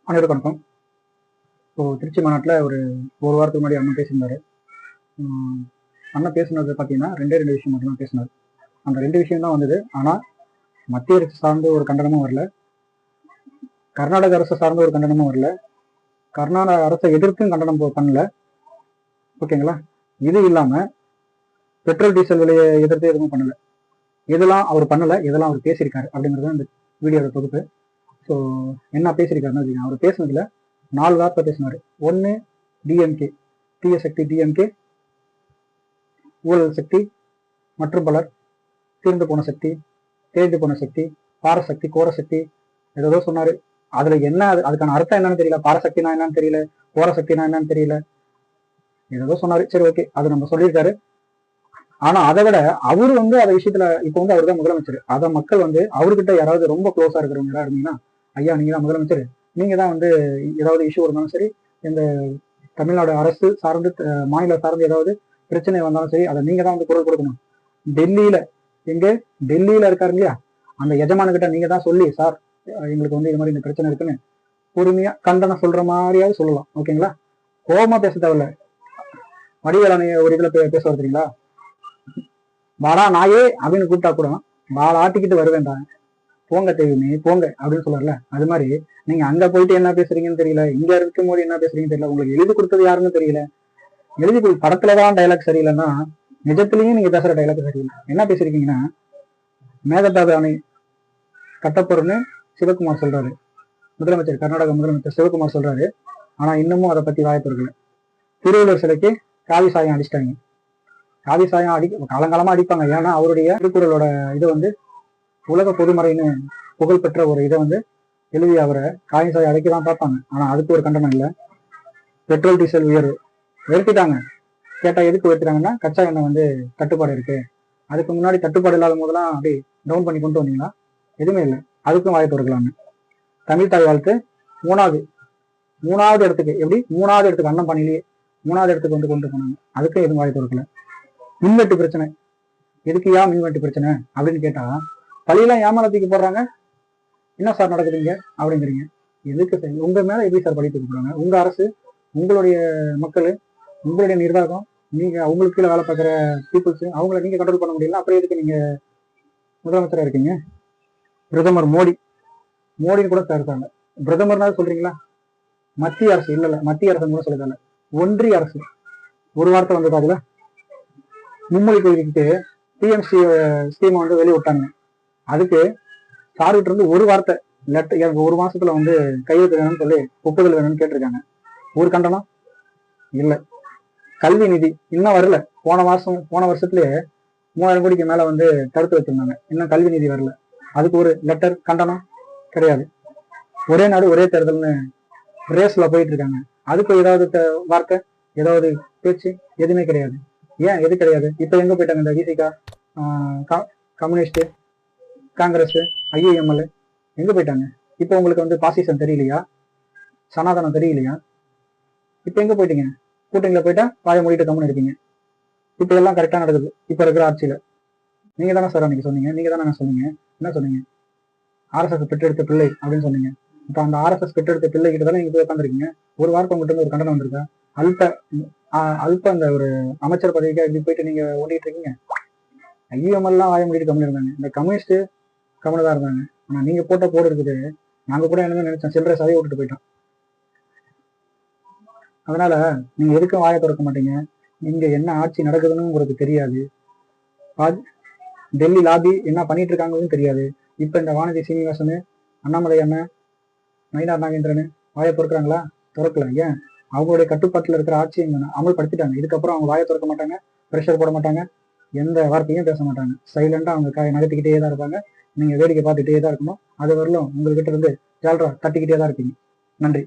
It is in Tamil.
அனைவருக்கும் வணக்கம். இப்போ திருச்சி மாநாட்டில் ஒரு வாரத்துக்கு முன்னாடி அண்ணன் பேசியிருந்தாரு. அண்ணன் பேசுனது பார்த்தீங்கன்னா ரெண்டு விஷயம் மட்டும்தான் பேசினார். அந்த 2 விஷயம் தான் வந்தது. ஆனால் மத்திய அரசு சார்ந்த ஒரு கண்டனமும் வரல, கர்நாடக அரசு சார்ந்த ஒரு கண்டனமும் வரல, கர்நாடக அரசை எதிர்த்தும் கண்டனம் பண்ணல. ஓகேங்களா? இது இல்லாமல் பெட்ரோல் டீசல் விலையை எதிர்த்து எதுவும் பண்ணல. எதெல்லாம் அவர் பண்ணலை, எதெல்லாம் அவர் பேசியிருக்காரு அப்படிங்கிறது இந்த வீடியோட தொகுப்பு. ஸோ என்ன பேசியிருக்காருன்னு வச்சுக்கோங்க. அவர் பேசுனதுல 4 வார்த்தை பேசினார். ஒன்று டிஎம்கே, தீய சக்தி டிஎம்கே, ஊழல் சக்தி மற்றும் பலர், தீர்ந்து போன சக்தி, தேய்ந்து போன சக்தி, பாரசக்தி, கோரசக்தி, ஏதோ சொன்னார். அதுல என்ன அதுக்கான அர்த்தம் என்னன்னு தெரியல. பாரசக்தினா என்னன்னு தெரியல, கோரசக்தினா என்னன்னு தெரியல, ஏதோ சொன்னாரு. சரி, ஓகே, அது நம்ம சொல்லியிருக்காரு. ஆனா அதை விட அவரு அந்த விஷயத்துல இப்போ அவர் தான் முதலமைச்சர். அதை மக்கள் அவர்கிட்ட யாராவது ரொம்ப க்ளோஸா இருக்கிறவங்க யாராவது இருந்தீங்கன்னா, ஐயா நீங்க தான் முதலமைச்சர், நீங்க தான் ஏதாவது இஷ்யூ இருந்தாலும் சரி, இந்த தமிழ்நாடு அரசு சார்ந்து மாநில சார்ந்து ஏதாவது பிரச்சனை வந்தாலும் சரி, அதை நீங்க தான் குரல் கொடுக்கணும். டெல்லியில இருக்காரு இல்லையா, அந்த எஜமானுக்கிட்ட நீங்க தான் சொல்லி, சார் எங்களுக்கு இது மாதிரி இந்த பிரச்சனை இருக்குன்னு பொறுமையா கண்டனம் சொல்ற மாதிரியாவது சொல்லலாம். ஓகேங்களா? கோபமா பேச தேவையில்ல. வடிவேலானைய ஒரு இதுல பேச வருதுங்களா, வாடா நாயே அப்படின்னு கூப்பிட்டா கூட வாழ ஆட்டிக்கிட்டு வருவேன்டா, போங்க தெய்வமே போங்க அப்படின்னு சொல்றாருல, அது மாதிரி நீங்க அங்க போயிட்டு என்ன பேசுறீங்கன்னு தெரியல, இங்க இருக்கும் போது என்ன பேசுறீங்கன்னு தெரியல, உங்களுக்கு எழுதி கொடுத்தது யாருன்னு தெரியல. எழுதி படத்துலதான் டைலாக் சரியில்லைன்னா நிஜத்திலையும் நீங்க பேசுற டைலாக் சரியில்லை. என்ன பேசிருக்கீங்கன்னா, மேகதாது அணை கட்டப்போறன்னு சிவகுமார் சொல்றாரு, முதலமைச்சர், கர்நாடக முதலமைச்சர் சிவகுமார் சொல்றாரு. ஆனா இன்னமும் அதை பத்தி வாய்ப்பு இருக்குல்ல. திருவள்ளுவர் சிலைக்கு காவி சாயம் அடிச்சிட்டாங்க. காவி சாயம் காலங்காலமா அடிப்பாங்க. ஏன்னா அவருடைய திருக்குறளோட இது உலக பொதுமறைன்னு புகழ்பெற்ற ஒரு இதை எழுதி அவரை காவி சாயம் அடைக்கதான் பார்ப்பாங்க. ஆனா அதுக்கு ஒரு கண்டனம் இல்லை. பெட்ரோல் டீசல் உயர்வு உயர்த்திட்டாங்க. கேட்டா எதுக்கு உயர்த்திட்டாங்கன்னா, கச்சா எண்ணெய் தட்டுப்பாடு இருக்கு, அதுக்கு முன்னாடி தட்டுப்பாடு இல்லாத போதெல்லாம் அப்படி டவுன் பண்ணி கொண்டு வந்தீங்களா? எதுவுமே இல்லை. அதுக்கும் வாய்ப்பு இருக்கலாம்னு. தமிழ் தாய் வாழ்த்து மூணாவது இடத்துக்கு, எப்படி 3வது இடத்துக்கு, அண்ணன் பணியிலேயே 3வது இடத்துக்கு கொண்டு போனாங்க. அதுக்கும் எதுவும் வாய்ப்பு இருக்கல. மின்வெட்டு பிரச்சனை, எதுக்கு ஏன் மின்வெட்டு பிரச்சனை அப்படின்னு கேட்டா, பழியெல்லாம் ஏமாளத்துக்கு போடுறாங்க. என்ன சார் நடக்குதுங்க அப்படிங்கிறீங்க. எதுக்கு சார் உங்க மேல எப்படி சார் பழி தூக்கி போடுறாங்க? உங்க அரசு, உங்களுடைய மக்கள், உங்களுடைய நிர்வாகம், நீங்க அவங்களுக்கு கீழே வேலை பார்க்குற பீப்புள்ஸ், அவங்கள நீங்க கண்ட்ரோல் பண்ண முடியல. அப்புறம் எதுக்கு நீங்க முதலமைச்சராக இருக்கீங்க? பிரதமர் மோடின்னு கூட இருக்காங்க. பிரதமர்னால சொல்றீங்களா? மத்திய அரசு இல்ல, மத்திய அரசு கூட சொல்லிட்டாங்க, ஒன்றிய அரசு. ஒரு வார்த்தை வந்ததாதுல மும்மொழி கொள்கைக்கு டிஎம்சி ஸ்கீம் வெளியிட்டாங்க. அதுக்கு சார்கிட்ட ஒரு வார்த்தை லெட்டர், எனக்கு 1 மாசத்துல கையெழுத்து வேணும்னு சொல்லி ஒப்புதல் வேணும்னு கேட்டிருக்காங்க. ஒரு கண்டனம் இல்லை. கல்வி நிதி இன்னும் வரல. போன வருஷத்துலயே 3000 கோடிக்கு மேல தடுத்து வச்சிருந்தாங்க. இன்னும் கல்வி நிதி வரல. அதுக்கு ஒரு லெட்டர், கண்டனம் கிடையாது. ஒரே நாடு ஒரே தேர்தல்னு ரேஸ்ல போயிட்டு இருக்காங்க. அதுக்கு ஏதாவது வார்த்தை, ஏதாவது பேச்சு, எதுவுமே கிடையாது. ஏன் எது கிடையாது? இப்ப எங்க போயிட்டாங்க இந்த விசிகா, கம்யூனிஸ்ட், காங்கிரஸ், ஐஎம்எல் எங்க போயிட்டாங்க? இப்ப உங்களுக்கு பாசிசம் தெரியலையா? சனாதனம் தெரியலையா? இப்ப எங்க போயிட்டீங்க? கூட்டணியில போயிட்டா வாய மூடிட்டு கம்முன்னு இருக்கீங்க. இப்ப எல்லாம் கரெக்டா நடக்குது இப்ப இருக்கிற ஆட்சியில. நீங்க தானே சார் அன்னைக்கு சொன்னீங்க, நீங்க தானே சொன்னீங்க, என்ன சொன்னீங்க? ஆர்எஸ்எஸ் பெற்றெடுத்த பிள்ளை அப்படின்னு சொன்னீங்க. இப்ப அந்த ஆர்எஸ்எஸ் பெற்றெடுத்த பிள்ளை கிட்ட தானே நீங்க போய் உட்காந்துருக்கீங்க. ஒரு வார்த்தை உங்ககிட்ட ஒரு கண்டனம் வந்திருக்கா? அல்ப அந்த ஒரு அமைச்சர் பதவிக்காக இப்படி போயிட்டு நீங்க ஓடிட்டு இருக்கீங்க. ஐஎம்எல்லாம் வாய மூடிட்டு கம்முன்னு இருந்தாங்க. இந்த கம்யூனிஸ்ட் கம்முன்னு தான் இருந்தாங்க. ஆனா நீங்க போட்ட போடு இருக்குது, நாங்க கூட என்ன நினைச்சோம், சில்லறை சதையை விட்டுட்டு போயிட்டோம். அதனால நீங்க எதுக்கும் வாயை திறக்க மாட்டீங்க. இங்க என்ன ஆட்சி நடக்குதுன்னு உங்களுக்கு தெரியாது. டெல்லி லாபி என்ன பண்ணிட்டு இருக்காங்கன்னு தெரியாது. இப்ப இந்த வானதி சீனிவாசன், அண்ணாமலை அண்ணன், நயினார் நாகேந்திரன் வாயை திறக்கிறாங்களா? திறக்கல. ஏன்? அவங்களுடைய கட்டுப்பாட்டுல இருக்கிற ஆட்சியை அமல்படுத்திட்டாங்க. இதுக்கப்புறம் அவங்க வாயை திறக்க மாட்டாங்க, ப்ரெஷர் போட மாட்டாங்க, எந்த வார்த்தையும் பேச மாட்டாங்க. சைலண்டா அவங்க நகர்த்திக்கிட்டே தான் இருப்பாங்க. நீங்க வேடிக்கை பார்த்துட்டே தான் இருக்கணும். அது வரலும் உங்ககிட்ட ஜால்ரா தட்டிக்கிட்டே தான் இருப்பீங்க. நன்றி.